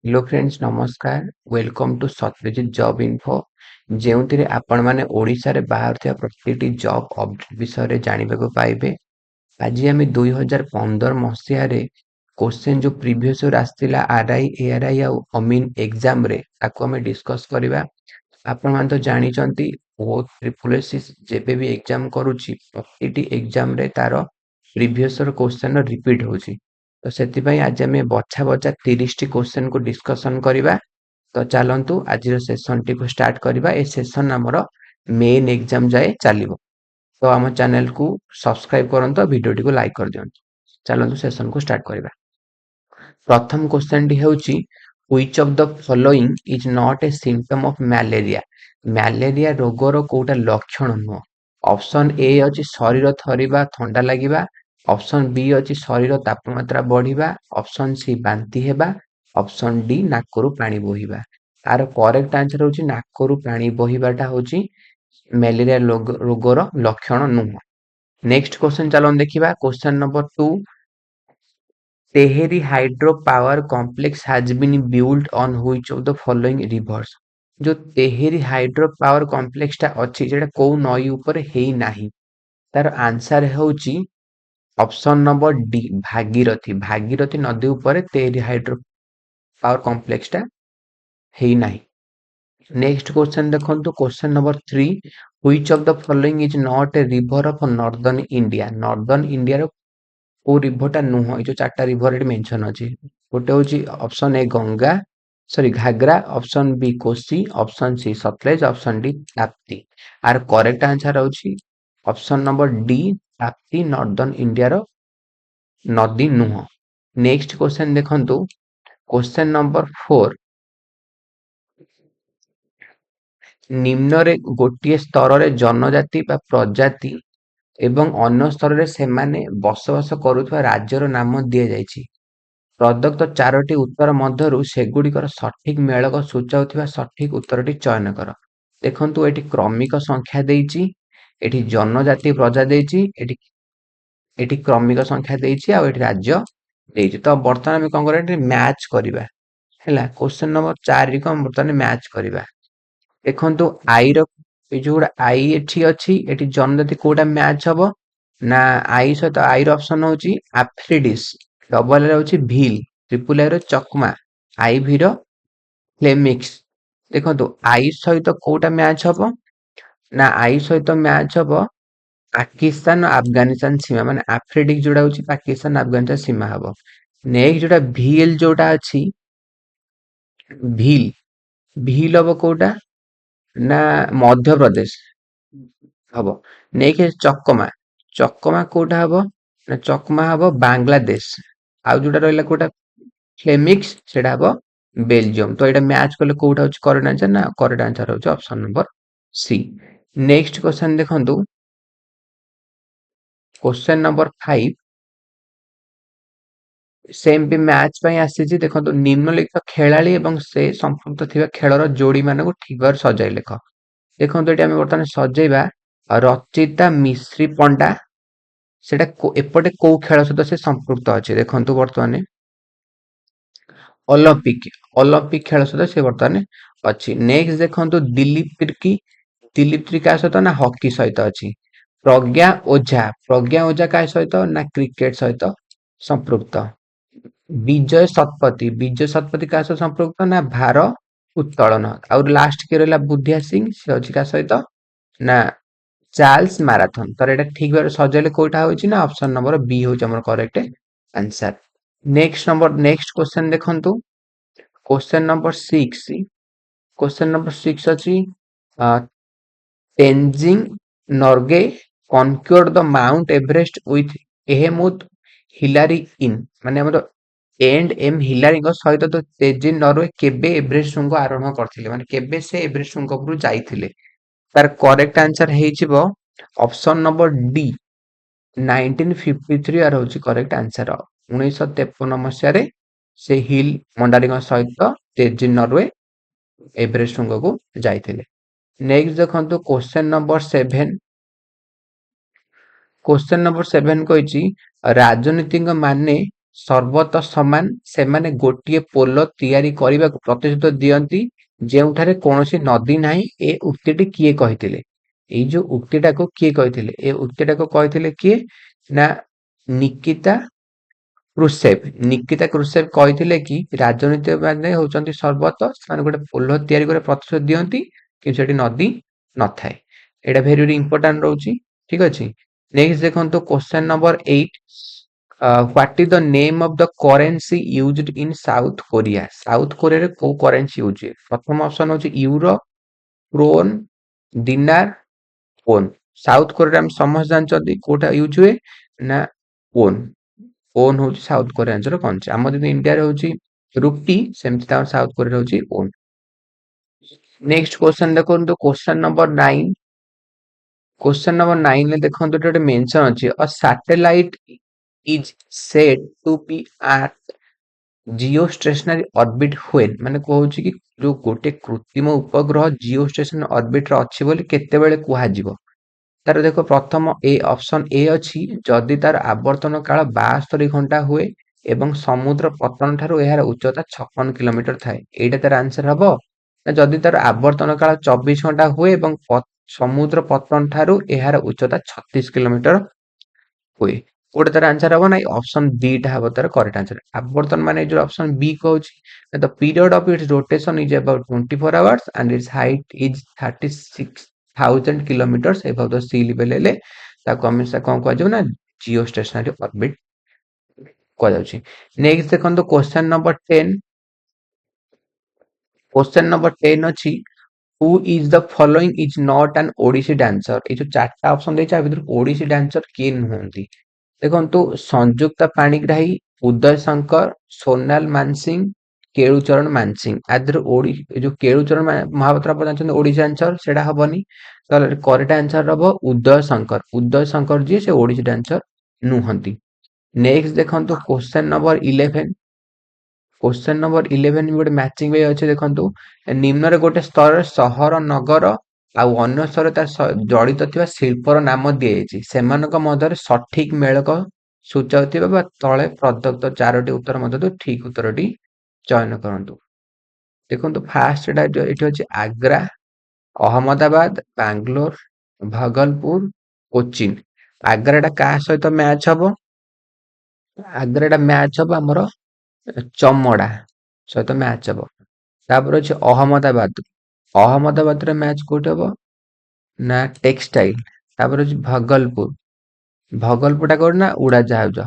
Hello friends नमस्कार welcome to Satyajit job info ଯେଉଁଥିରେ ଆପଣମାନେ ଓଡ଼ିଶାରେ ବାହାରୁଥିବା ପ୍ରତିଟି ଜବ୍ ଅପଡେଟ୍ ବିଷୟରେ ଜାଣିବାକୁ ପାଇବେ। ଆଜି ଆମେ 2015 ମସିହାରେ କ୍ୱେଶ୍ଚନ୍ ଯୋଉ ପ୍ରିଭିୟସ୍ ଇୟର୍ ଆସିଥିଲା ଆର୍ଆଇ ଏଆର୍ଆଇ ଆଉ ଅମିନ୍ ଏକ୍ଜାମରେ ତାକୁ ଆମେ ଡିସ୍କସ୍ କରିବା। ଆପଣମାନେ ତ ଜାଣିଛନ୍ତି ଟ୍ରିପଲ୍ ଯେବେ ବି ଏକ୍ଜାମ କରୁଛି ପ୍ରତିଟି ଏକ୍ଜାମରେ ତାର ପ୍ରିଭିୟସ୍ ଇୟର୍ କ୍ୱେଶ୍ଚନ୍ ରିପିଟ୍ ହେଉଛି। ତ ସେଥିପାଇଁ ଆଜି ଆମେ ବଛା ବଛା 30ଟି କ୍ୱେଶ୍ଚନକୁ ଡିସ୍କସନ୍ କରିବା। ତ ଚାଲନ୍ତୁ ଆଜିର ସେସନଟିକୁ ଷ୍ଟାର୍ଟ କରିବା। ଏ ସେସନ ଆମର ମେନ୍ ଏକ୍ଜାମ ଯାଏ ଚାଲିବ। ତ ଆମ ଚ୍ୟାନେଲକୁ ସବସ୍କ୍ରାଇବ କରନ୍ତୁ ଆଉ ଭିଡ଼ିଓଟିକୁ ଲାଇକ୍ କରିଦିଅନ୍ତୁ। ଚାଲନ୍ତୁ ସେସନକୁ ଷ୍ଟାର୍ଟ କରିବା। ପ୍ରଥମ କ୍ୱେଶ୍ଚନଟି ହେଉଛି which of the following is not a symptom of malaria? Malaria ରୋଗର କୋଉଟା ଲକ୍ଷଣ ନୁହଁ। ଅପସନ୍ ଏ ଅଛି ଶରୀର ଥରିବା ଥଣ୍ଡା ଲାଗିବା, ଅପସନ୍ ବି ଅଛି ଶରୀର ତାପମାତ୍ରା ବଢିବା, ଅପସନ୍ ସି ବାନ୍ତି ହେବା, ଅପସନ୍ ଡି ନାକରୁ ପାଣି ବୋହିବା। ତାର କରେକ୍ଟ ଆନ୍ସର ହେଉଛି ନାକରୁ ପାଣି ବୋହିବାଟା ହେଉଛି ମ୍ୟାଲେରିଆ ରୋଗର ଲକ୍ଷଣ ନୁହଁ। ନେକ୍ସଟ କ୍ୱେଶ୍ଚନ ଚାଲନ୍ତୁ ଦେଖିବା। Question number 2, Tehri Hydro Power Complex has been built on which of the following rivers? जो तेहेरी हाइड्रो पावर कॉम्प्लेक्स टा अछि जेटा कोउ नई ऊपर हेई नाही। तार आंसर हेउची option number D Bhagirathi. Bhagirathi नदी ऊपर तेहेरी हाइड्रो पावर कॉम्प्लेक्स टा हेई नाही। नेक्स्ट क्वेश्चन देखंतु question number 3, which of the following is not a river of northern India? Northern India रो को रिभरटा नुह। ये जो चारटा रिभर एटी मेंशन अछि गोटे होची option A Ganga sorry Ghaghara, option B Kosi, option C Sutlej, option D Tapti. आर करेक्ट आंसर होची option number D Tapti northern India रो नदी नुह। नेक्स्ट क्वेश्चन देखंतु क्वेश्चन नंबर 4, निम्नरे गोटिए स्तରରେ जनजाति ବା ପ୍ରଜାତି ଏବଂ ଅନ୍ୟ ସ୍ତରରେ ସେମାନେ ବସବାସ କରୁଥିବା ରାଜ୍ୟର ନାମ ଦିଆଯାଇଛି। ପ୍ରଦତ୍ତ ଚାରୋଟି ଉତ୍ତର ମଧ୍ୟରୁ ସେଗୁଡ଼ିକର ସଠିକ ମେଳକ ସୂଚାଉଥିବା ସଠିକ ଉତ୍ତରଟି ଚୟନ କର। ଦେଖନ୍ତୁ ଏଠି କ୍ରମିକ ସଂଖ୍ୟା ଦେଇଛି, ଏଠି ଜନଜାତି ପ୍ରଜା ଦେଇଛି, ଏଠି କ୍ରମିକ ସଂଖ୍ୟା ଦେଇଛି ଆଉ ଏଠି ରାଜ୍ୟ ଦେଇଛି। ତ ବର୍ତ୍ତମାନ ଆମେ କଣ କରିବା ଏଠି ମ୍ୟାଚ୍ କରିବା ହେଲା। କ୍ୱେଶ୍ଚନ ନମ୍ବର 4 କୁ ଆମେ ବର୍ତ୍ତମାନ ମ୍ୟାଚ୍ କରିବା। ଦେଖନ୍ତୁ ଆଇ ର ଏ ଯୋଉଟା ଆଇ ଏଠି ଅଛି ଏଠି ଜନଜାତି କୋଉଟା ମ୍ୟାଚ୍ ହବ ନା ଆଇ ସହିତ ଆଇ ର ଅପସନ ହଉଛି ଆଫ୍ରିଡିସ୍, ଡବଲ ରେ ହଉଛି ଭିଲ୍, ଟ୍ରିପୁଲ ଆଇ ର ଚକମା, ଆଇ ଭି ର ଫ୍ଲେମିକ୍ସ। ଦେଖନ୍ତୁ ଆଇ ସହିତ କୋଉଟା ମ୍ୟାଚ୍ ହବ ନା ଆଇ ସହିତ ମ୍ୟାଚ୍ ହବ ପାକିସ୍ତାନ ଆଫଗାନିସ୍ତାନ ସୀମା, ମାନେ ଆଫ୍ରିଡିକ୍ ଯୋଉଟା ହଉଛି ପାକିସ୍ତାନ ଆଫଗାନିସ୍ତାନ ସୀମା ହବ। ନେକ୍ସଟ ଯୋଉଟା ଭିଏଲ୍ ଯୋଉଟା ଅଛି ଭିଲ୍, ଭିଲ୍ ହବ କୋଉଟା ନା ମଧ୍ୟପ୍ରଦେଶ ହବ। ନେକ୍ସଟ ଚକମା, ଚକମା କୋଉଟା ହବ ନା ଚକମା ହବ ବାଂଲାଦେଶ। ଆଉ ଯୋଉଟା ରହିଲା କୋଉଟା ଫ୍ଲେମିକ୍ସ ସେଟା ହବ ବେଲଜିୟମ। ତ ଏଇଟା ମ୍ୟାଚ୍ କଲେ କୋଉଟା ହଉଛି କରେକ୍ଟ ଆନ୍ସର ନା କରେକ୍ଟ ଆନ୍ସର ହଉଛି ଅପସନ ନମ୍ବର ସି। ନେକ୍ସଟ କ୍वेश्चन ଦେଖନ୍ତୁ क्वेश्चन नंबर 5 सेम भी मैच ପାଇଁ ଆସିଛି। ଦେଖନ୍ତୁ ନିମ୍ନଲିଖିତ ଖେଳାଳି ଏବଂ ସେ ସମ୍ପୃକ୍ତ ଥିବା ଖେଳର ଯୋଡ଼ି ମାନଙ୍କୁ ଠିକ ଭାବରେ ସଜାଇ ଲେଖ। ଦେଖନ୍ତୁ ଏଠି ଆମେ ବର୍ତ୍ତମାନ ସଜେଇବା ରଚିତା ମିଶ୍ରୀ ପଣ୍ଡା, ସେଟା ଏପଟେ କୋଉ ଖେଳ ସହିତ ସେ ସମ୍ପୃକ୍ତ ଅଛି। ଦେଖନ୍ତୁ ବର୍ତ୍ତମାନ ଅଲିମ୍ପିକ, ଅଲିମ୍ପିକ ଖେଳ ସହିତ ସେ ବର୍ତ୍ତମାନ ଅଛି। ନେକ୍ସଟ ଦେଖନ୍ତୁ ଦିଲ୍ଲୀପ ତିର୍କି, ଦିଲ୍ଲୀପ ତିର୍କି କାହା ସହିତ ନା ହକି ସହିତ ଅଛି। ପ୍ରଜ୍ଞା ଓଝା, ପ୍ରଜ୍ଞା ଓଝା କାହା ସହିତ ନା କ୍ରିକେଟ ସହିତ ସମ୍ପୃକ୍ତ। ବିଜୟ ଶତପଥୀ, ବିଜୟ ଶତପଥୀ କାହା ସହିତ ସମ୍ପୃକ୍ତ ନା ଭାର ଉତ୍ତୋଳନ। ଆଉ ଲାଷ୍ଟ କିଏ ରହିଲା ବୁଦ୍ଧିଆ ସିଂ, ସେ ଅଛି କାହା ସହିତ ନା ଚାର୍ଲସ ମାରାଥନ। ତାର ଏଟା ଠିକ ଭାବରେ ସଜାଇଲେ କୋଉଟା ହଉଛି ନା ଅପସନ ନମ୍ବର ବି ହଉଛି ଆମର କରେକ୍ଟ आंसर। नेक्स्ट क्वेश्चन देखंतु क्वेश्चन नंबर 6, क्वेश्चन नंबर 6 अछि Tenzing Norgay conquered the mount Everest with Edmund Hillary in, माने हमर एंड एम हिलारी को सहित तो तेंजिंग नॉर्वे केबे एवरेस्ट शृंग आरोहण करथिले, माने केबे से एवरेस्ट शृंग उपरु जाइथिले। तार करेक्ट आंसर हेइचिबो ऑप्शन नंबर डी 1953 आर होची करेक्ट आंसर। 1953 मसिया रे से हिल मंडारी सहित तेजिन नॉर्वे एवरेस्ट शृंग को जाइथिले। नेक्स्ट देखंतु क्वेश्चन नंबर 7, क्वेश्चन नंबर 7 कहिची राजनीतिज्ञ माने ସର୍ବତ ସମାନ ସେମାନେ ଗୋଟିଏ ପୋଲ ତିଆରି କରିବାକୁ ପ୍ରତିଶ୍ରୁତି ଦିଅନ୍ତି ଯେଉଁଠାରେ କୌଣସି ନଦୀ ନାହିଁ। ଏ ଉକ୍ତିଟି କିଏ କହିଥିଲେ? ଏଇ ଯୋଉ ଉକ୍ତିଟାକୁ କିଏ କହିଥିଲେ? ଏ ଉକ୍ତିଟାକୁ କହିଥିଲେ କିଏ? ନା ନିକିତା କ୍ରୁସେଭ। ନିକିତା କ୍ରୁସେଭ କହିଥିଲେ କି ରାଜନୀତିମାନେ ହଉଛନ୍ତି ସର୍ବତ, ସେମାନେ ଗୋଟେ ପୋଲ ତିଆରି କରିବା ପ୍ରତିଶ୍ରୁତି ଦିଅନ୍ତି କିନ୍ତୁ ସେଠି ନଦୀ ନଥାଏ। ଏଇଟା ଭେରି ଭେରି ଇମ୍ପୋର୍ଟାଣ୍ଟ ରହୁଛି। ଠିକ ଅଛି। ନେକ୍ସଟ ଦେଖନ୍ତୁ question number 8। What is the name of the currency used in South Korea? South କୋରିଆରେ କୋଉ କରେନ୍ସି ୟୁଜ ହୁଏ? ପ୍ରଥମ ଅପସନ ହଉଛି euro, krone, dinar, won. South କୋରିଆରେ ଆମେ ସମସ୍ତେ ଜାଣିଛନ୍ତି କୋଉଟା ୟୁଜ ହୁଏ ନା ଓନ୍। ଓନ୍ ହଉଛି ସାଉଥ କୋରିଆନ୍ସର କରେନ୍ସି। ଆମର ଯେମିତି ଇଣ୍ଡିଆରେ ହଉଛି ରୁପି, ସେମିତି ତାଙ୍କର ସାଉଥ କୋରିଆରେ ହଉଛି ଓନ୍। ନେକ୍ସଟ କ୍ୱେଶ୍ଚନ ଦେଖନ୍ତୁ କ୍ୱେଶ୍ଚନ ନମ୍ବର 9। କ୍ୱେଶ୍ଚନ ନମ୍ବର 9 ରେ ଦେଖନ୍ତୁ ଏଠି ଗୋଟେ ମେନସନ ଅଛି, a satellite is said to be at geostationary orbit when. ମାନେ କହୁଛି କି ଯୋଉ ଗୋଟେ କୃତ୍ରିମ ଉପଗ୍ରହ ଜିଓ ଷ୍ଟେସନ ଅର୍ବିଟରେ ଅଛି ବୋଲି କେତେବେଳେ କୁହାଯିବ? ତାର ଦେଖ ପ୍ରଥମ ଏ ଅପସନ ଏ ଅଛି ଯଦି ତାର ଆବର୍ତ୍ତନ କାଳ 72 ଘଣ୍ଟା ହୁଏ ଏବଂ ସମୁଦ୍ର ପତନ ଠାରୁ ଏହାର ଉଚ୍ଚତା 56 କିଲୋମିଟର ଥାଏ। ଏଇଟା ତାର ଆନ୍ସର ହବ। ନା ଯଦି ତାର ଆବର୍ତ୍ତନ କାଳ 24 ଘଣ୍ଟା ହୁଏ ଏବଂ ସମୁଦ୍ର ପତନ ଠାରୁ ଏହାର ଉଚ୍ଚତା 36 କିଲୋମିଟର ହୁଏ। କୋଉଟା ତାର ଆନ୍ସର ହବ? ନା ଅପସନ ବି ଟା ହବ ତାର କରେକ୍ଟ ଆନ୍ସର। ଆବର୍ତ୍ତନ ମାନେ ଯୋଉ ଅପସନ ବି କହୁଛି the period of its rotation is about 24 hours and its height is 36,000 kilometres above the sea level ହେଲେ ତାକୁ ଆମେ କଣ କୁହାଯିବ ନା ଜିଓ ଷ୍ଟେସନାରୀ ଅର୍ବିଟ କୁହାଯାଉଛି। ନେକ୍ସଟ ଦେଖନ୍ତୁ କ୍ୱେଶ୍ଚନ ନମ୍ବର 10। क्वेश्चन नंबर 10 ଅଛି who is the following is not an Odissi dancer. ये जो चारटा ऑप्शन देछि आ भीतर ओडिसी डांसर किए नुहंती? देखंतु संयुक्ता पाणिग्राही, उदय शंकर, सोनाल मानसिंह, केळुचरण मानसिंह। आदर ओडी जो केळुचरण महापात्र आप जानछन ओडिसी डांसर सेटा हबनी। तो करेक्ट आंसर हबो उदय शंकर। उदय शंकर जी से ओडिसी डांसर नुहंती। नेक्स्ट देखंतु क्वेश्चन नंबर 11। क्वेश्चन नंबर 11 भी गोटे मैचिंग वे अच्छे देखंतु निम्न गोटे स्तर सहर नगर आउ अन्य स्तर जड़ित थिबा शिल्पर नाम दिए सेमानक मध्यरे सठिक मेलक सूचाउथिबा बा तळे प्रदत्त चारोटी उत्तर मध्यरु ठीक उत्तरटी चयन करंतु। देखंतु फास्ट एटा अछि आग्रा, अहमदाबाद, बैंगलोर, भागलपुर, कोचिन। आग्राटा का सहित मैच हबो? आग्राटा मैच हबो हमर चमड़ा सहित मैच हबो। तापर अछि अहमदाबाद। अहमदाबाद रे मैच कोठ हबो ना टेक्सटाइल। तापर अछि भागलपुर। भागलपुरटा कोठ ना उड़ाजाहाज।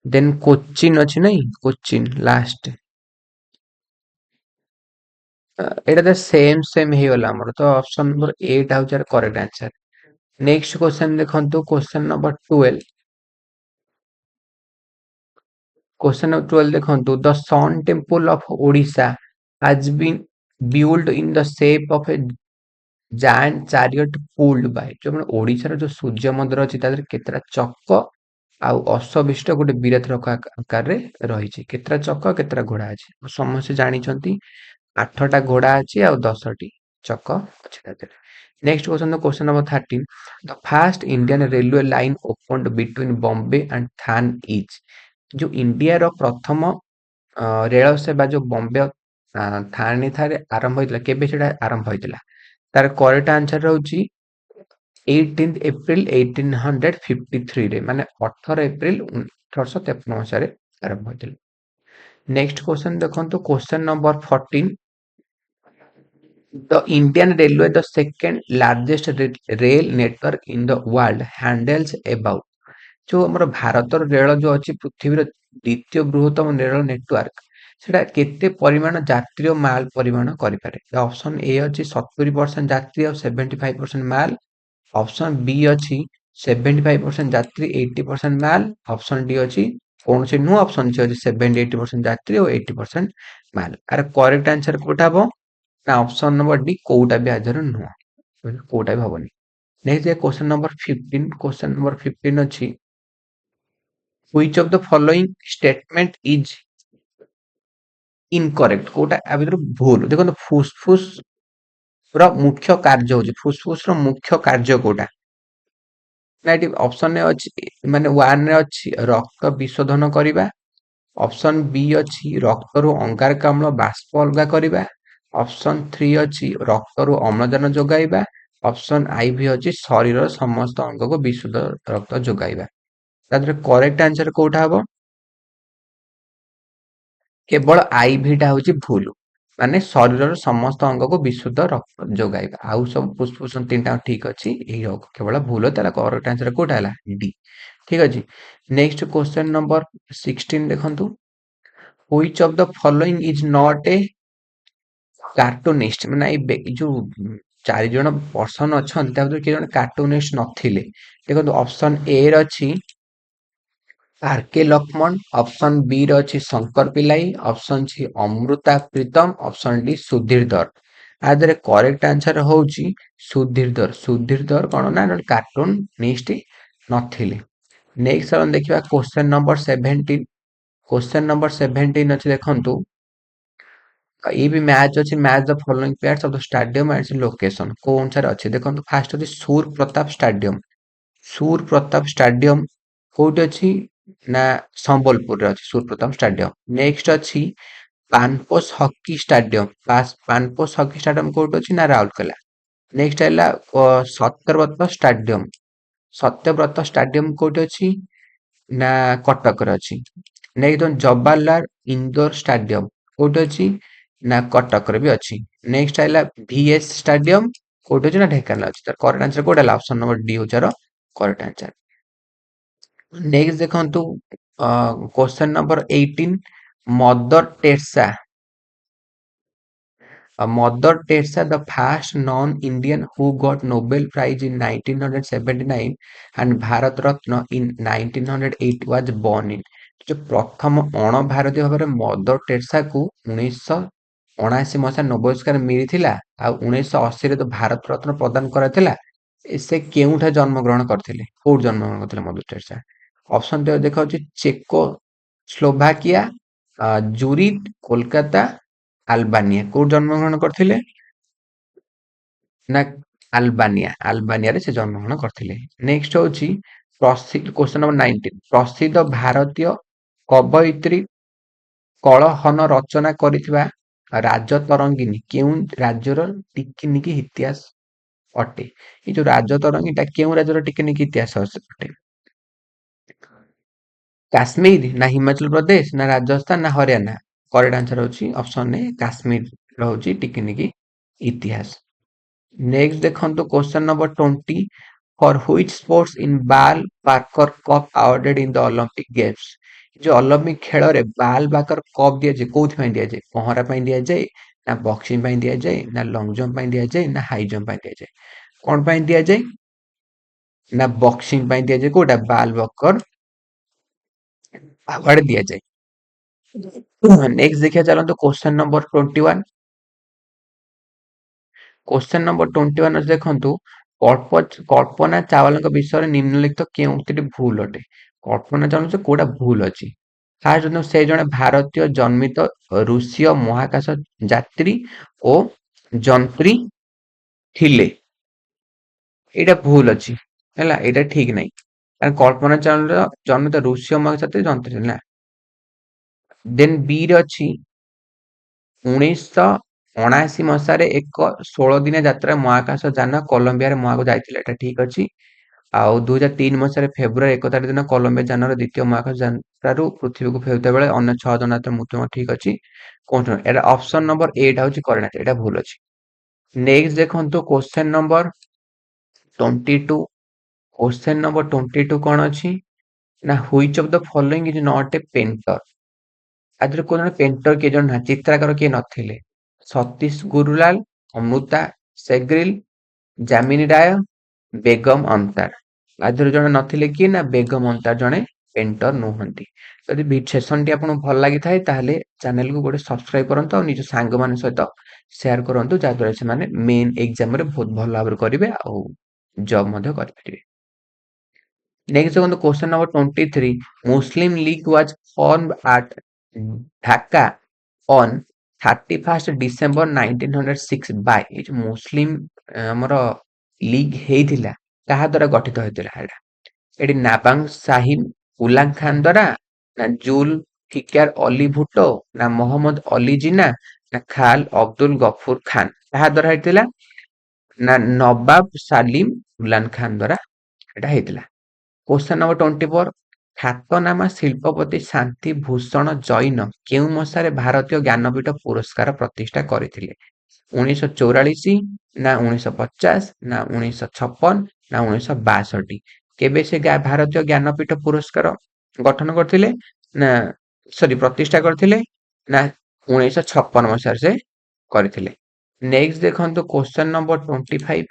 देन कोचिन अछि नै कोचिन लास्ट। एटा तो सेम सेम हे गला हमर तो ऑप्शन नंबर 8 आउच करेक्ट आंसर। नेक्स्ट क्वेश्चन देखंतु क्वेश्चन नंबर 12। क्वेश्चन नंबर 12 देखंतु the sun temple of Odisha has been built in the shape of a giant chariot pulled by। जो मन ओडिशा जो सूर्य मंदिर अछि तादर केतरा चक्क आउ अश्वविष्ट गोटे बिरथ आकार रे रहिछि। केतरा चक्क केतरा घोड़ा अछि समस्त जानिछंती। 8टा घोड़ा अछि आउ 10टी चक्क अछि तादर। Next question question number 13। The first Indian railway line opened between Bombay and Thane is. जो इंडिया रो प्रथम रेल सेवा जो बॉम्बे थाने ठारे आरंभ होइतला केबे सेटा आरंभ होइतला? तार करेक्ट आंसर रहउची 18 एप्रिल 1853 रे माने 18 एप्रिल 1853 मसिहारे आरंभ होइतला। नेक्स्ट क्वेश्चन देखंतु question number 14। The Indian railway the second largest rail network in the world handles about. जो हमर भारतर रेल जो अछि पृथ्वीर द्वितीय बृहत्तम रेल नेटवर्क सेटा केते परिमाण यात्री और माल परिमाण करि पारे? ऑप्शन ए अछि 70% यात्री और 75% माल। ऑप्शन बी अछि 75% यात्री 80% माल। ऑप्शन डी अछि कौन से नु ऑप्शन सी अछि 70-80% यात्री और 80% माल। आर करेक्ट आंसर कोटा हबो ना ऑप्शन नंबर डी कोउटा भी आजर नु कोउटा भी हबनी। Next question number 15। Question number 15 अछि which of the following statement is incorrect. कोटा आ भीतर भूल देखो फुसफुस रो मुख्य कार्य होची फुसफुस रो मुख्य कार्य कोटा? ନା ଏଠି ଅପସନ ରେ ଅଛି ମାନେ 1 ରେ ଅଛି ରକ୍ତ ବିଶୋଧନ କରିବା, ଅପସନ ବି ଅଛି ରକ୍ତରୁ ଅଙ୍ଗାରକାମ୍ଳ ବାଷ୍ପ ଅଲଗା କରିବା, ଅପସନ 3 ଅଛି ରକ୍ତରୁ ଅମ୍ଳଜାନ ଯୋଗାଇବା, ଅପସନ ଆଇ ଅଛି ଶରୀରର ସମସ୍ତ ଅଙ୍ଗକୁ ବିଶୁଦ୍ଧ ରକ୍ତ ଯୋଗାଇବା। ତା ଦେହରେ କରେକ୍ଟ ଆନ୍ସର କୋଉଟା ହବ? କେବଳ ଆଇଭିଟା ହଉଛି ଭୁଲ, ମାନେ ଶରୀରର ସମସ୍ତ ଅଙ୍ଗକୁ ବିଶୁଦ୍ଧ ରକ୍ତ ଯୋଗାଇବା। ଆଉ ସବୁ ଫୁସଫୁସ 3ଟା ଠିକ ଅଛି, ଏଇ କେବଳ ଭୁଲ। ତାହେଲେ କରେକ୍ଟ ଆନ୍ସର କୋଉଟା ହେଲା? ଡି। ଠିକ ଅଛି। ନେକ୍ସଟ କ୍ୱେଶ୍ଚନ ନମ୍ବର 16 ଦେଖନ୍ତୁ। Which of the following is not a cartoonist? ମାନେ ଏଇ ଯୋଉ 4 ଜଣ ପର୍ସନ ଅଛନ୍ତି ତା ଭିତରୁ କିଏ ଜଣେ କାର୍ଟୁନିଷ୍ଟ ନଥିଲେ? ଦେଖନ୍ତୁ ଅପସନ ଏ ରେ ଅଛି ଆର.କେ. ଲକ୍ଷ୍ମଣ, ଅପସନ ବି ରେ ଅଛି Shankar Pillai, option C Amrita Pritam, option D Sudhir Dhar. ଆ ଦେହରେ କରେକ୍ଟ ଆନ୍ସର ହଉଛି ସୁଧୀର ଧର। ସୁଧୀର ଧର କଣ ନା କାର୍ଟୁନିଷ୍ଟ ନଥିଲେ। ନେକ୍ସଟ ଆମେ ଦେଖିବା କ୍ୱେଶ୍ଚନ ନମ୍ବର 17। क्वेश्चन नंबर 17 ଅଛି ଦେଖନ୍ତୁ। ये भी मैच अच्छी match the following players of the stadium and location को अनुसार अच्छे देखो फास्ट अच्छी सूर प्रताप स्टेडियम। सूर प्रताप स्टेडियम कोठी अच्छी ना संबलपुर रे अच्छी सूर प्रताप स्टेडियम। नेक्स्ट अच्छी पानपोस हॉकी स्टेडियम। पानपोस हॉकी स्टेडियम कोठी अच्छी ना राउरकेला। नेक्स्ट है सत्यव्रत स्टेडियम। सत्यव्रत स्टेडियम कोठी अच्छी ना कटक रे अच्छी। नेक्स्ट जवाहरलाल इंडोर स्टेडियम कोठी अच्छी ना कटक रे भी अच्छी। नेक्स्ट आइला VS स्टेडियम कोठी अच्छी ना ढेंकानाल अच्छी। तर करेक्ट आंसर कोटा है? ऑप्शन नंबर डी होचार करेक्ट आंसर। नेक्स्ट देखंतु question number 18। Mother Teresa Mother Teresa, the first non-Indian who got Nobel Prize in 1979 and Bharat Ratna in 1908 was born in। जो प्रथम अण भारतीय भाବରେ ମଦର ଟେରେସାକୁ 1979 ମସିହା ନୋବେଲ ପୁରସ୍କାର ମିଳିଥିଲା ଆଉ 1980 ରେ ତ ଭାରତ ରତ୍ନ ପ୍ରଦାନ କରାଯାଇଥିଲା। ସେ କେଉଁଠାରେ ଜନ୍ମଗ୍ରହଣ କରିଥିଲେ? କୋଉଠି ଜନ୍ମଗ୍ରହଣ କରିଥିଲେ ମଦର ଟେରେସା? ଅପସନ ଦେଖାଉଛି ଚେକୋ ସ୍ଲୋଭାକିଆ, ଜୁରିଚ, କୋଲକାତା, ଆଲବାନିଆ। କୋଉଠି ଜନ୍ମଗ୍ରହଣ କରିଥିଲେ? ନା ଆଲବାନିଆରେ ସେ ଜନ୍ମଗ୍ରହଣ କରିଥିଲେ। ନେକ୍ସଟ ହଉଛି କ୍ୱେଶ୍ଚନ ନମ୍ବର 19। ପ୍ରସିଦ୍ଧ ଭାରତୀୟ କବୟିତ୍ରୀ କଳହନ ରଚନା କରିଥିବା ରାଜତରଙ୍ଗିଣୀ କେଉଁ ରାଜ୍ୟର ଟିକିନିକି ଇତିହାସ ଅଟେ? ଏଇ ଯୋଉ ରାଜତରଙ୍ଗୀଟା କେଉଁ ରାଜ୍ୟର ଟିକିନିକି ଇତିହାସ ଅଟେ? କାଶ୍ମୀର ନା ହିମାଚଳ ପ୍ରଦେଶ ନା ରାଜସ୍ଥାନ ନା ହରିୟାଣା? କରେକ୍ଟ ଆନ୍ସର ହଉଛି ଅପସନ ଏ କାଶ୍ମୀର ରହୁଛି ଟିକିନିକି ଇତିହାସ। ନେକ୍ସଟ ଦେଖନ୍ତୁ question number 20। For which sports in Val Barker cup awarded in the Olympic games? ଯୋଉ ଅଲିମ୍ପିକ ଖେଳରେ ବାଲ ପାର୍କର କପ୍ ଦିଆଯାଏ କୋଉଥିପାଇଁ ଦିଆଯାଏ? ପହଁରା ପାଇଁ ଦିଆଯାଏ ନା ବକ୍ସିଂ ପାଇଁ ଦିଆଯାଏ ନା ଲଙ୍ଗ ଜମ୍ପ ପାଇଁ ଦିଆଯାଏ ନା ହାଇ ଜମ୍ପ ପାଇଁ ଦିଆଯାଏ? କଣ ପାଇଁ ଦିଆଯାଏ? ନା ବକ୍ସିଂ ପାଇଁ ଦିଆଯାଏ। କୋଉଟା? ବାଲ ପାର୍କର ଆୱାର୍ଡ ଦିଆଯାଏ। ନେକ୍ସଟ ଦେଖିବା ଚାଲନ୍ତୁ କ୍ୱେଶ୍ଚନ ନମ୍ବର 21। क्वेश्चन नंबर 21 ଅଛି ଦେଖନ୍ତୁ। କଳ୍ପନା ଚାୱଲାଙ୍କ ବିଷୟରେ ନିମ୍ନଲିଖିତ କେଉଁଥିରେ ଭୁଲ ଅଟେ? କଳ୍ପନା ଚାୱଲା କୋଉଟା ଭୁଲ ଅଛି? ଫାର୍ଷ୍ଟ ସେ ଜଣେ ଭାରତୀୟ ଜନ୍ମିତ ରୁଷୀୟ ମହାକାଶ ଯାତ୍ରୀ ଓ ଯନ୍ତ୍ରୀ ଥିଲେ। ଏଇଟା ଭୁଲ ଅଛି ହେଲା, ଏଇଟା ଠିକ ନାହିଁ। କାରଣ କଳ୍ପନା ଚାୱଲା ଜନ୍ମିତ ରୁଷୀୟ ମହାକାଶ ଯାତ୍ରୀ ଯନ୍ତ୍ରୀ ଥିଲେ ନା। ଦେନ୍ ବି ରେ ଅଛି 1979 ମସିହାରେ ଏକ 16 ଦିନିଆ ଯାତ୍ରା ମହାକାଶ ଯାନ କଲମ୍ବିଆରେ ମହାକାଶକୁ ଯାଇଥିଲା। ଏଟା ଠିକ ଅଛି। ଆଉ 2003 ମସିହାରେ ଫେବୃଆରୀ 1 ତାରିଖ ଦିନ କଲମ୍ବିଆ ଯାନର ଦ୍ୱିତୀୟ ମହାକାଶ ଯାତ୍ରାରୁ ପୃଥିବୀକୁ ଫେରୁଥିବା ବେଳେ ଅନ୍ୟ 6 ଜଣ ଯାତ୍ରୀଙ୍କ ମୃତ୍ୟୁ ଠିକ ଅଛି। ଏଟା ଅପସନ ନମ୍ବର ଏଟା ହଉଛି କରେକ୍ଟ। ଏଟା ଭୁଲ ଅଛି। ନେକ୍ସଟ ଦେଖନ୍ତୁ କ୍ୱେଶ୍ଚନ ନମ୍ବର 22। क्वेश्चन नंबर 22 कौन अच्छी ना which of the following is not A painter? आदि को जन पेंटर के जन चित्रकार के नथिले? सतीश गुरुलाल, अमृता सेग्रिल, जामिनी राय, बेगम अंतार। आदि जन नथिले कि ना बेगम अंतार जने पेंटर नुहंती। जदि सेशन टी आपन भल लागि थाए ताहले चैनल को गोटे सब्सक्राइब करंतु और निज सांग मान सहित शेयर करंतु जा द्वारा से माने मेन एग्जाम रे बहुत भल भाବରେ करिवे आ जॉब मध्ये करि। Next on the question number 23, Muslim League was formed at Dhaka on 31st December 1906 by मुस्लिम हमर लीग हेइथिला काहा द्वारा गठित होइतिला? ଏଠି ନାବାଙ୍ଗ ସାହିବ ଉଲାଂ ଖାନ ଦ୍ୱାରା ନା ଜୁଲ ଫିକାର ଅଲି ଭୁଟ୍ଟୋ ନା ମୋହମ୍ମଦ ଅଲି ଜିନା ନା ଖାଲ ଅब्दुल ଗଫୁର ଖାନ କାହା ଦ୍ୱାରା ହେଇଥିଲା ନା ନବାବ ସାଲିମ ଉଲାନ ଖାନ ଦ୍ୱାରା ଏଟା ହେଇଥିଲା। କ୍ୱେଶ୍ଚନ ନମ୍ବର 24 ଖ୍ୟାତନାମା ଶିଳ୍ପପତି ଶାନ୍ତି ଭୂଷଣ ଜୈନ କେଉଁ ମସିହାରେ ଭାରତୀୟ ଜ୍ଞାନପୀଠ ପୁରସ୍କାର ପ୍ରତିଷ୍ଠା କରିଥିଲେ? 1944 ନା 1950 ନା 1956 ନା 1962? କେବେ ସେ ଭାରତୀୟ ଜ୍ଞାନପୀଠ ପୁରସ୍କାର ଗଠନ କରିଥିଲେ ନା ସରି ପ୍ରତିଷ୍ଠା କରିଥିଲେ ନା 1956 ମସିହାରେ ସେ କରିଥିଲେ। ନେକ୍ସଟ ଦେଖନ୍ତୁ କ୍ୱେଶ୍ଚନ ନମ୍ବର 25।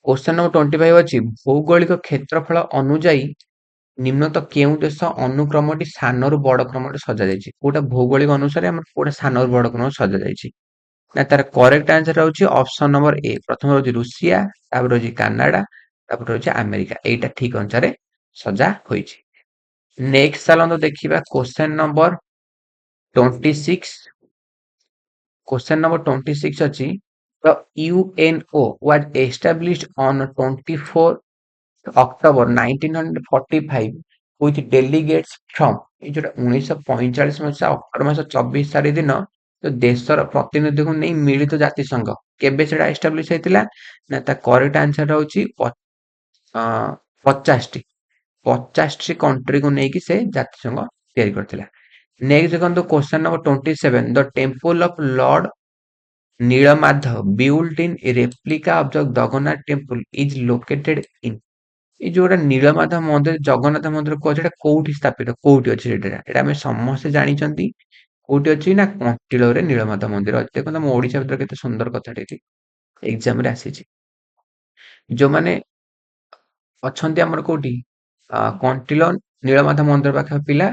କ୍ୱେଶ୍ଚନ ନମ୍ବର 25 ଅଛି ଭୌଗୋଳିକ କ୍ଷେତ୍ରଫଳ ଅନୁଯାୟୀ ନିମ୍ନତ କେଉଁ ଦେଶ ଅନୁକ୍ରମଟି ସାନରୁ ବଡ କ୍ରମରେ ସଜାଯାଇଛି? କୋଉଟା ଭୌଗୋଳିକ ଅନୁସାରେ ଆମର କୋଉଟା ସାନରୁ ବଡ କ୍ରମରେ ସଜାଯାଇଛି? ନା ତାର କରେକ୍ଟ ଆନ୍ସର ହଉଛି ଅପସନ ନମ୍ବର ଏ। ପ୍ରଥମେ ହଉଛି ରୁଷିଆ, ତାପରେ ହଉଛି କାନାଡା, ତାପରେ ହଉଛି ଆମେରିକା। ଏଇଟା ଠିକ ଅନୁସାରେ ସଜା ହୋଇଛି। ନେକ୍ସଟ ଚାଲନ୍ତୁ ଦେଖିବା କ୍ୱେଶ୍ଚନ ନମ୍ବର 26। Question number 26 ଅଛି the UNO was established on 24 October 1945 with delegates from ଏଇ ଯୋଉଟା 1945 ମସିହା ଅକ୍ଟୋବର ମାସ 24 ତାରିଖ ଦିନ ଦେଶର ପ୍ରତିନିଧିଙ୍କୁ ନେଇ ମିଳିତ ଜାତିସଂଘ କେବେ ସେଟା ଏଷ୍ଟାବ୍ଲିଶ ହେଇଥିଲା ନା ତା କରେକ୍ଟ ଆନ୍ସର ହଉଛି 50ଟି 50ଟି କଣ୍ଟ୍ରିକୁ ନେଇକି ସେ ଜାତିସଂଘ ତିଆରି କରିଥିଲା। ନେକ୍ସଟ ଦେଖନ୍ତୁ question number 27 the temple of Lord Nilamadhab built in replica of the Jagannath temple is located in ଏଇ ଯୋଉଟା ନୀଳମାଧବ ମନ୍ଦିର ଜଗନ୍ନାଥ ମନ୍ଦିର କୁହାଯାଏ ଏଟା କୋଉଠି ସ୍ଥାପିତ କୋଉଠି ଅଛି ଏଟା ଏଟା ଆମେ ସମସ୍ତେ ଜାଣିଛନ୍ତି କୋଉଠି ଅଛି ନା କଣ୍ଟିଲୋରେ ନୀଳମାଧବ ମନ୍ଦିର ଅଛି। ଦେଖନ୍ତୁ ଆମ ଓଡିଶା ଭିତରେ କେତେ ସୁନ୍ଦର କଥାଟେ ଏଠି ଏକ୍ସାମ ରେ ଆସିଛି। ଯୋଉମାନେ ଅଛନ୍ତି ଆମର କୋଉଠି କଣ୍ଟିଲୋ ନୀଳମାଧବ ମନ୍ଦିର ପାଖରେ ପିଲା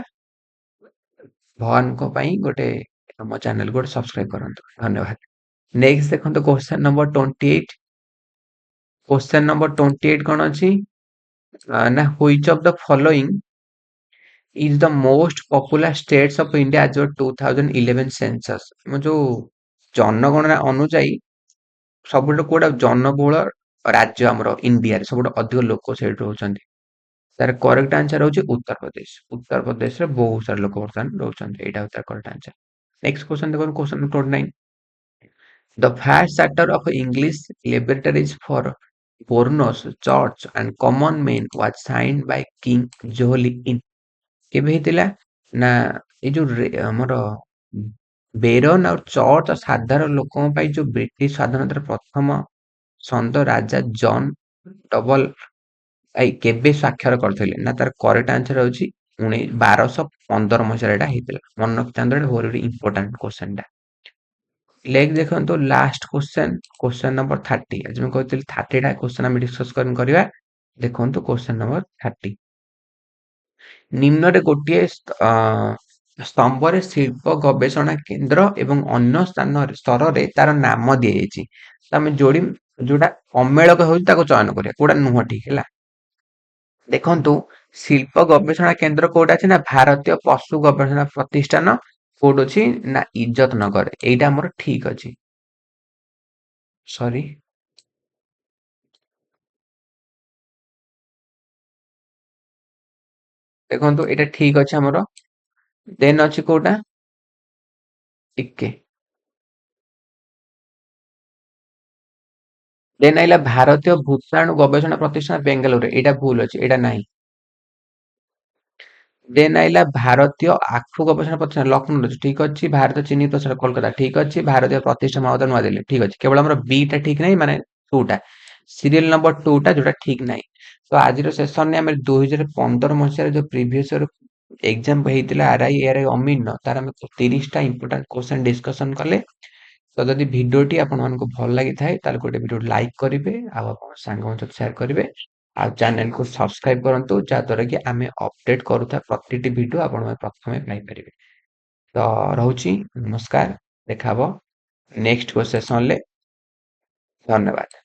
ଭଗବାନଙ୍କ ପାଇଁ ଗୋଟେ ଆମ ଚ୍ୟାନେଲ ଗୋଟେ ସବସ୍କ୍ରାଇବ କରନ୍ତୁ। ଧନ୍ୟବାଦ। ନେକ୍ସଟ ଦେଖନ୍ତୁ କ୍ୱେଶ୍ଚନ ନମ୍ବର 28। କ୍ୱେଶ୍ଚନ ନମ୍ବର 28 କଣ ଅଛି ନା which of the following is the most popular states of India as of 2011 census? ଆମ ଯୋଉ ଜନଗଣନା ଅନୁଯାୟୀ ସବୁଠୁ କୋଉଟା ଜନବହୁଳ ରାଜ୍ୟ ଆମର ଇଣ୍ଡିଆରେ ସବୁଠୁ ଅଧିକ ଲୋକ ସେଇଠି ରହୁଛନ୍ତି? ତାର କରେକ୍ଟ ଆନ୍ସର ହଉଛି ଉତ୍ତରପ୍ରଦେଶ। ଉତ୍ତରପ୍ରଦେଶରେ ବହୁତ ସାରା ଲୋକ ବର୍ତ୍ତମାନ ରହୁଛନ୍ତି। ଏଇଟା ହଉଛି ତାର କରେକ୍ଟ ଆନ୍ସର। ନେକ୍ସଟ କ୍ୱେଶ୍ଚନ ଦେଖନ୍ତୁ question 29। The first charter of English laboratories for Bornos Church and Common Men was signed by King Johli in କେବେ ହେଇଥିଲା ନା ଏଇ ଯୋଉ ଆମର ବେରନ ଆଉ ଚର୍ଚ୍ଚ ସାଧାରଣ ଲୋକଙ୍କ ପାଇଁ ଯୋଉ ବ୍ରିଟିଶ ସ୍ୱାଧୀନତାର ପ୍ରଥମ ସନ୍ଦ ରାଜା ଜନ୍ ଡବଲ କେବେ ସ୍ୱାକ୍ଷର କରିଥିଲେ ନା ତାର କରେକ୍ଟ ଆନ୍ସର ହଉଛି 1215 ମସିହାରେ ଏଟା ହେଇଥିଲା। ମନେ ରଖିଥାନ୍ତୁ ଏଟା ବହୁତ ଇମ୍ପୋର୍ଟାଣ୍ଟ କ୍ୱେଶ୍ଚନ ଟା। ଲେଖ ଦେଖନ୍ତୁ ଲାଷ୍ଟ କ୍ୱେଶ୍ଚନ ନମ୍ବର 30। ଆଜି ମୁଁ କହିଥିଲି 30ଟା କ୍ୱେଶ୍ଚନ ଆମେ ଡିସ୍କସ କରିବା। ଦେଖନ୍ତୁ କ୍ୱେଶ୍ଚନ ନମ୍ବର 30। ନିମ୍ନରେ ଗୋଟିଏ ସ୍ତମ୍ଭରେ ଶିଳ୍ପ ଗବେଷଣା କେନ୍ଦ୍ର ଏବଂ ଅନ୍ୟ ସ୍ତରରେ ତାର ନାମ ଦିଆଯାଇଛି। ତ ଆମେ ଯୋଉଟା ଅମେଳକ ହେଉଛି ତାକୁ ଚୟନ କରିବା କୋଉଟା ନୁହଁ ଠିକ ହେଲା। ଦେଖନ୍ତୁ ଶିଳ୍ପ ଗବେଷଣା କେନ୍ଦ୍ର କୋଉଟା ଅଛି ନା ଭାରତୀୟ ପଶୁ ଗବେଷଣା ପ୍ରତିଷ୍ଠାନ କୋଉଠି ଅଛି ନା ଇଜ୍ଜତ ନଗର। ଏଇଟା ଆମର ଠିକ ଅଛି। ସରି ଦେଖନ୍ତୁ ଏଇଟା ଠିକ ଅଛି ଆମର। ଦେନ୍ ଅଛି କୋଉଟା ଟିକେ ଦେନ୍ ଆଇଲା ଭାରତୀୟ ଭୂତାଣୁ ଗବେଷଣା ପ୍ରତିଷ୍ଠାନ ବେଙ୍ଗାଲୁରୁ। ଏଇଟା ଭୁଲ ଅଛି ଏଇଟା ନାହିଁ। ଦେନ୍ ଆଇଲା ଭାରତୀୟ ଆଖୁ ଗବେଷଣା ପ୍ରତିଷ୍ଠାନ ଲକ୍ଷ୍ନୌ ଅଛି ଠିକ ଅଛି। ଭାରତୀୟ ଚିନି ପ୍ରତିଷ୍ଠାନ କୋଲକାତା ଠିକ ଅଛି। ଭାରତୀୟ ପ୍ରତିଷ୍ଠାନ ମହୋଦୟ ନୂଆଦିଲ୍ଲୀ ଠିକ ଅଛି। କେବଳ ଆମର ବି ଟା ଠିକ ନାହିଁ ମାନେ 2ଟା ସିରିଏଲ ନମ୍ବର 2ଟା ଯୋଉଟା ଠିକ ନାହିଁ। ତ ଆଜିର ସେସନରେ ଆମେ 2015 ମସିହାରେ ଯୋଉ ପ୍ରିଭିୟସ ଇୟର ଏକ୍ସାମ ହେଇଥିଲା ଆରଆଇ ଏଆରଆଇ ଅମିନ ତାର ଆମେ 30ଟା ଇମ୍ପୋର୍ଟାଣ୍ଟ କ୍ୱେଶ୍ଚନ ଡିସ୍କସନ କଲେ। ତ ଯଦି ଭିଡିଓଟି ଆପଣମାନଙ୍କୁ ଭଲ ଲାଗିଥାଏ ତାହେଲେ ଗୋଟେ ଭିଡିଓ ଲାଇକ୍ କରିବେ ଆଉ ଆପଣଙ୍କ ସାଙ୍ଗମାନଙ୍କ ସହିତ ସେୟାର କରିବେ ଆଉ ଚ୍ୟାନେଲକୁ ସବସ୍କ୍ରାଇବ କରନ୍ତୁ ଯାହାଦ୍ୱାରା କି ଆମେ ଅପଡେଟ କରୁଥିବା ପ୍ରତିଟି ଭିଡିଓ ଆପଣମାନେ ପ୍ରଥମେ ପାଇପାରିବେ। ତ ରହୁଛି ନମସ୍କାର। ଦେଖାହବ ନେକ୍ସଟ ସେସନରେ। ଧନ୍ୟବାଦ।